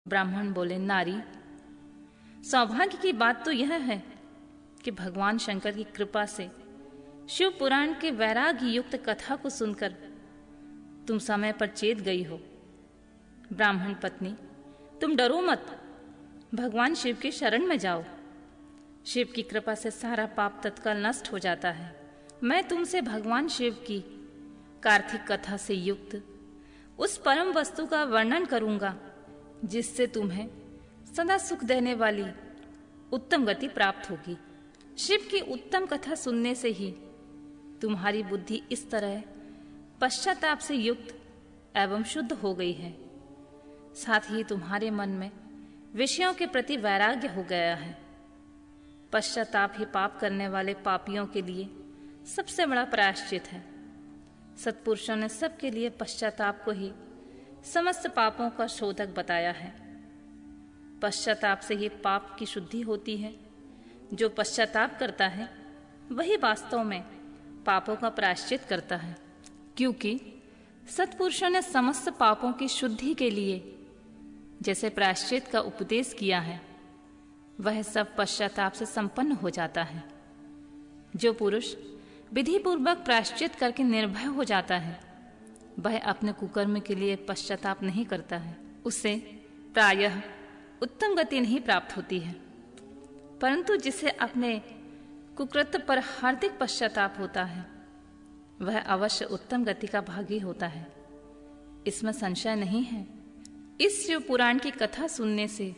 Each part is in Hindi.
ब्राह्मण बोले, नारी, सौभाग्य की बात तो यह है कि भगवान शंकर की कृपा से शिव पुराण के वैराग्य युक्त कथा को सुनकर तुम समय पर चेत गई हो। ब्राह्मण पत्नी, तुम डरो मत, भगवान शिव के शरण में जाओ। शिव की कृपा से सारा पाप तत्काल नष्ट हो जाता है। मैं तुमसे भगवान शिव की कार्तिक कथा से युक्त उस परम वस्तु का वर्णन करूंगा जिससे तुम्हें सदा सुख देने वाली उत्तम गति प्राप्त होगी। शिव की उत्तम कथा सुनने से ही तुम्हारी बुद्धि इस तरह पश्चाताप से युक्त एवं शुद्ध हो गई है। साथ ही तुम्हारे मन में विषयों के प्रति वैराग्य हो गया है। पश्चाताप ही पाप करने वाले पापियों के लिए सबसे बड़ा प्रायश्चित है। सत्पुरुषों ने सबके लिए पश्चाताप को ही समस्त पापों का शोधक बताया है। पश्चाताप से ही पाप की शुद्धि होती है। जो पश्चाताप करता है वही वास्तव में पापों का प्रायश्चित करता है, क्योंकि सत्पुरुषों ने समस्त पापों की शुद्धि के लिए जैसे प्रायश्चित का उपदेश किया है वह सब पश्चाताप से संपन्न हो जाता है। जो पुरुष विधि पूर्वक प्रायश्चित करके निर्भय हो जाता है वह अपने कुकर्म के लिए पश्चाताप नहीं करता है। उसे प्रायः उत्तम गति नहीं प्राप्त होती है, परंतु जिसे अपने कुकृत्य पर हार्दिक पश्चाताप होता है वह अवश्य उत्तम गति का भागी होता है। इसमें संशय नहीं है। इस शिव पुराण की कथा सुनने से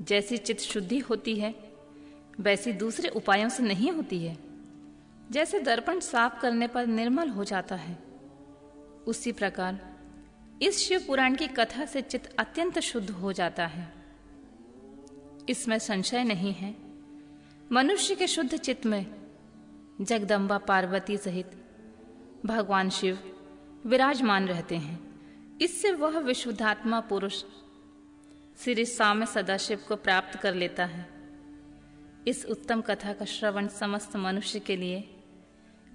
जैसी चित्त शुद्धि होती है वैसी दूसरे उपायों से नहीं होती है। जैसे दर्पण साफ करने पर निर्मल हो जाता है, उसी प्रकार इस शिव पुराण की कथा से चित्त अत्यंत शुद्ध हो जाता है। इसमें संशय नहीं है। मनुष्य के शुद्ध चित्त में जगदम्बा पार्वती सहित भगवान शिव विराजमान रहते हैं। इससे वह विशुद्धात्मा पुरुष श्री साम्य सदाशिव को प्राप्त कर लेता है। इस उत्तम कथा का श्रवण समस्त मनुष्य के लिए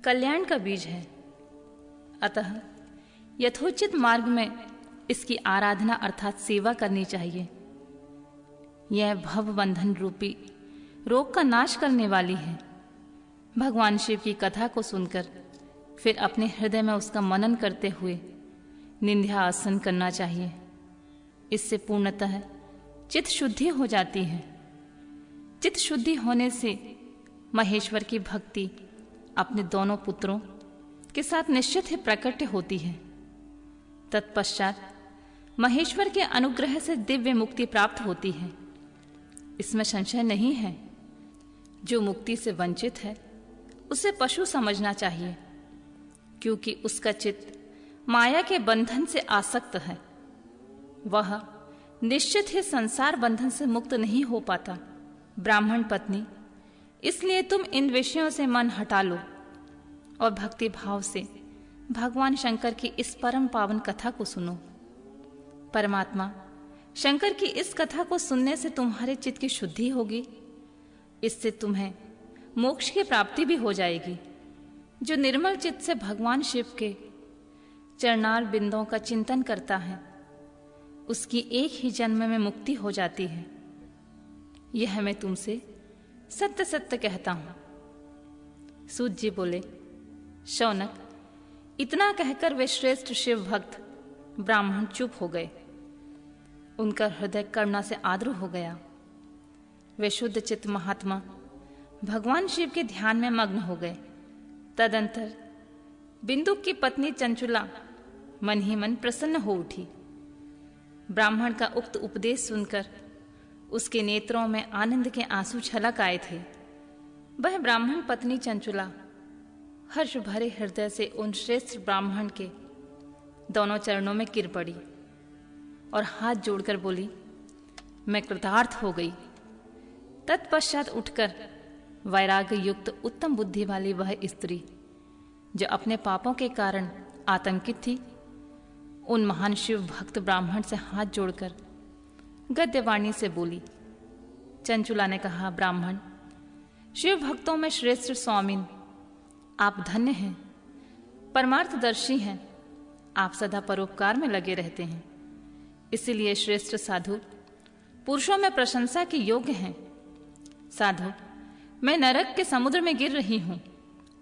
कल्याण का बीज है। अतः यथोचित मार्ग में इसकी आराधना अर्थात सेवा करनी चाहिए। यह भव बंधन रूपी रोग का नाश करने वाली है। भगवान शिव की कथा को सुनकर फिर अपने हृदय में उसका मनन करते हुए निंध्यासन करना चाहिए। इससे पूर्णतः चित्त शुद्धि हो जाती है। चित्त शुद्धि होने से महेश्वर की भक्ति अपने दोनों पुत्रों के साथ निश्चित ही प्रकट होती है। तत्पश्चात महेश्वर के अनुग्रह से दिव्य मुक्ति प्राप्त होती है। इसमें संशय नहीं है। जो मुक्ति से वंचित है उसे पशु समझना चाहिए, क्योंकि उसका चित्त माया के बंधन से आसक्त है। वह निश्चित ही संसार बंधन से मुक्त नहीं हो पाता। ब्राह्मण पत्नी, इसलिए तुम इन विषयों से मन हटा लो और भक्ति भाव से भगवान शंकर की इस परम पावन कथा को सुनो। परमात्मा शंकर की इस कथा को सुनने से तुम्हारे चित्त की शुद्धि होगी। इससे तुम्हें मोक्ष की प्राप्ति भी हो जाएगी। जो निर्मल चित्त से भगवान शिव के चरणार बिंदों का चिंतन करता है उसकी एक ही जन्म में मुक्ति हो जाती है। यह मैं तुमसे सत्य सत्य कहता हूं। सूत जी बोले, शौनक, इतना कहकर वे श्रेष्ठ शिव भक्त ब्राह्मण चुप हो गए। उनका हृदय करुणा से आर्द्र हो गया। वे शुद्ध चित्त महात्मा भगवान शिव के ध्यान में मग्न हो गए। तदंतर बिंदुक की पत्नी चंचुला मन ही मन प्रसन्न हो उठी। ब्राह्मण का उक्त उपदेश सुनकर उसके नेत्रों में आनंद के आंसू छलक आए थे। वह ब्राह्मण पत्नी चंचुला हर्ष भरे हृदय से उन श्रेष्ठ ब्राह्मण के दोनों चरणों में गिर पड़ी और हाथ जोड़कर बोली, मैं कृतार्थ हो गई। तत्पश्चात उठकर वैराग्य युक्त उत्तम बुद्धि वाली वह स्त्री जो अपने पापों के कारण आतंकित थी, उन महान शिव भक्त ब्राह्मण से हाथ जोड़कर गद्यवाणी से बोली। चंचुला ने कहा, ब्राह्मण, शिव भक्तों में श्रेष्ठ स्वामिन, आप धन्य हैं, परमार्थदर्शी हैं। आप सदा परोपकार में लगे रहते हैं। इसीलिए श्रेष्ठ साधु पुरुषों में प्रशंसा के योग्य हैं। साधु, मैं नरक के समुद्र में गिर रही हूं,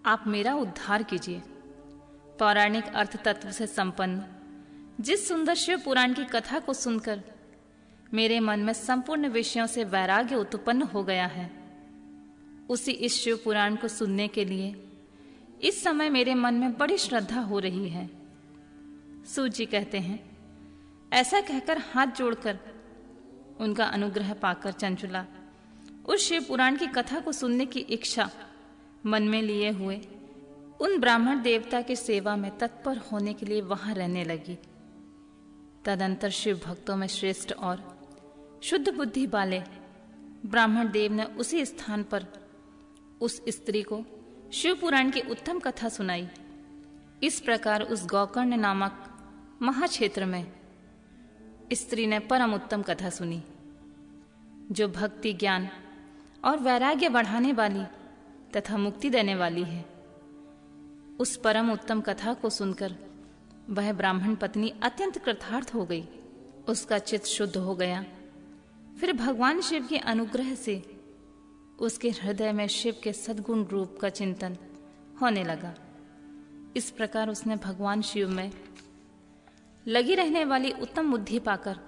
आप मेरा उद्धार कीजिए। पौराणिक अर्थ तत्व से संपन्न जिस सुंदर शिव पुराण की कथा को सुनकर मेरे मन में संपूर्ण विषयों से वैराग्य उत्पन्न हो गया है, उसी इस शिव पुराण को सुनने के लिए इस समय मेरे मन में बड़ी श्रद्धा हो रही है। सूत जी कहते हैं, ऐसा कहकर हाथ जोड़कर उनका अनुग्रह पाकर चंचुला उस शिव पुराण की कथा को सुनने की इच्छा मन में लिए हुए उन ब्राह्मण देवता की सेवा में तत्पर होने के लिए वहां रहने लगी। तदंतर शिव भक्तों में श्रेष्ठ और शुद्ध बुद्धि वाले ब्राह्मण देव ने उसी स्थान पर उस स्त्री को शिव पुराण की उत्तम कथा सुनाई। इस प्रकार उस गोकर्ण नामक महाक्षेत्र में स्त्री ने परम उत्तम कथा सुनी, जो भक्ति, ज्ञान और वैराग्य बढ़ाने वाली तथा मुक्ति देने वाली है। उस परम उत्तम कथा को सुनकर वह ब्राह्मण पत्नी अत्यंत कृतार्थ हो गई। उसका चित्त शुद्ध हो गया। फिर भगवान शिव के अनुग्रह से उसके हृदय में शिव के सद्गुण रूप का चिंतन होने लगा। इस प्रकार उसने भगवान शिव में लगी रहने वाली उत्तम बुद्धि पाकर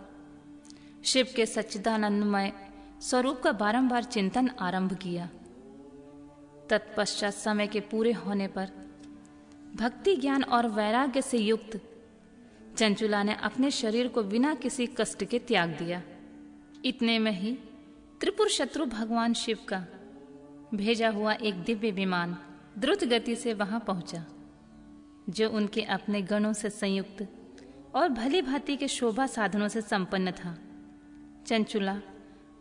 शिव के सच्चिदानंदमय स्वरूप का बारंबार चिंतन आरंभ किया। तत्पश्चात समय के पूरे होने पर भक्ति, ज्ञान और वैराग्य से युक्त चंचुला ने अपने शरीर को बिना किसी कष्ट के त्याग दिया। इतने में ही त्रिपुर शत्रु भगवान शिव का भेजा हुआ एक दिव्य विमान द्रुत गति से वहां पहुंचा, जो उनके अपने गणों से संयुक्त और भली भांति के शोभा साधनों से संपन्न था। चंचुला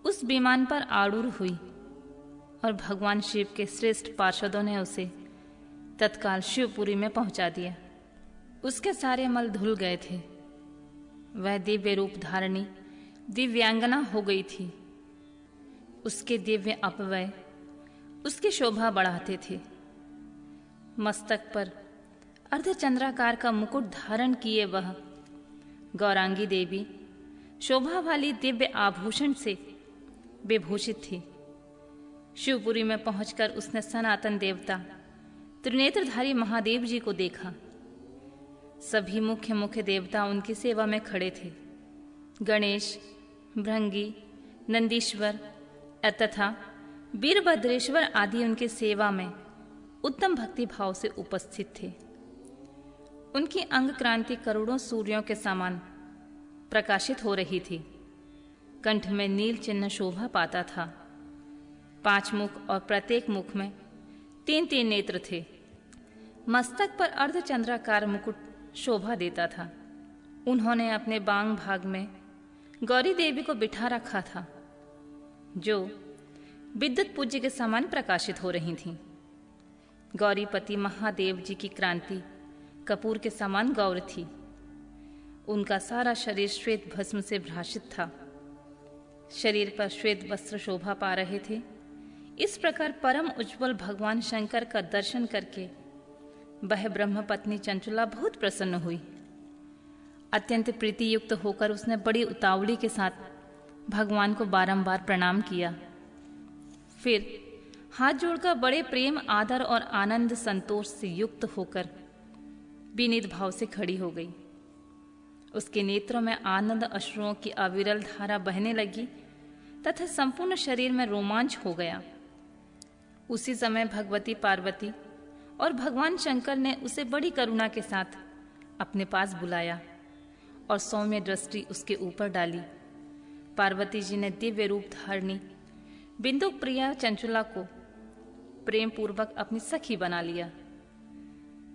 उस विमान पर आरूढ़ हुई और भगवान शिव के श्रेष्ठ पार्षदों ने उसे तत्काल शिवपुरी में पहुंचा दिया। उसके सारे मल धुल गए थे। वह दिव्य रूप धारणी दिव्यांगना हो गई थी। उसके दिव्य अपवय उसकी शोभा बढ़ाते थे। मस्तक पर अर्धचंद्राकार का मुकुट धारण किए वह गौरांगी देवी शोभा वाली दिव्य आभूषण से विभूषित थी। शिवपुरी में पहुंचकर उसने सनातन देवता त्रिनेत्रधारी महादेव जी को देखा। सभी मुख्य मुख्य देवता उनकी सेवा में खड़े थे। गणेश, भृंगी, नंदीश्वर तथा वीरभद्रेश्वर आदि उनकी सेवा में उत्तम भक्ति भाव से उपस्थित थे। उनकी अंग क्रांति करोड़ों सूर्यों के समान प्रकाशित हो रही थी। कंठ में नील चिन्ह शोभा पाता था। 5 मुख और प्रत्येक मुख में 3-3 नेत्र थे। मस्तक पर अर्धचंद्राकार मुकुट शोभा देता था। उन्होंने अपने बांग भाग में गौरी देवी को बिठा रखा था, जो विद्युत पूज्य के समान प्रकाशित हो रही थीं। गौरीपति महादेव जी की क्रांति कपूर के समान गौर थी। उनका सारा शरीर श्वेत भस्म से भ्राषित था। शरीर पर श्वेत वस्त्र शोभा पा रहे थे। इस प्रकार परम उज्ज्वल भगवान शंकर का दर्शन करके वह ब्रह्मपत्नी चंचुला बहुत प्रसन्न हुई। अत्यंत प्रीति युक्त होकर उसने बड़ी उतावली के साथ भगवान को बारंबार प्रणाम किया। फिर हाथ जोड़कर बड़े प्रेम, आदर और आनंद संतोष से युक्त होकर विनीत भाव से खड़ी हो गई। उसके नेत्रों में आनंद अश्रुओं की अविरल धारा बहने लगी तथा संपूर्ण शरीर में रोमांच हो गया। उसी समय भगवती पार्वती और भगवान शंकर ने उसे बड़ी करुणा के साथ अपने पास बुलाया और सौम्य दृष्टि उसके ऊपर डाली। पार्वती जी ने दिव्य रूप धारणी बिंदु प्रिया चंचुला को प्रेम पूर्वक अपनी सखी बना लिया।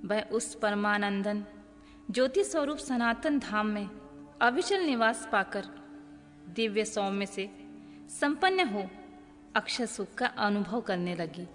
वह उस परमानंदन ज्योति स्वरूप सनातन धाम में अविचल निवास पाकर दिव्य सौम्य से संपन्न हो अक्षय सुख का अनुभव करने लगी।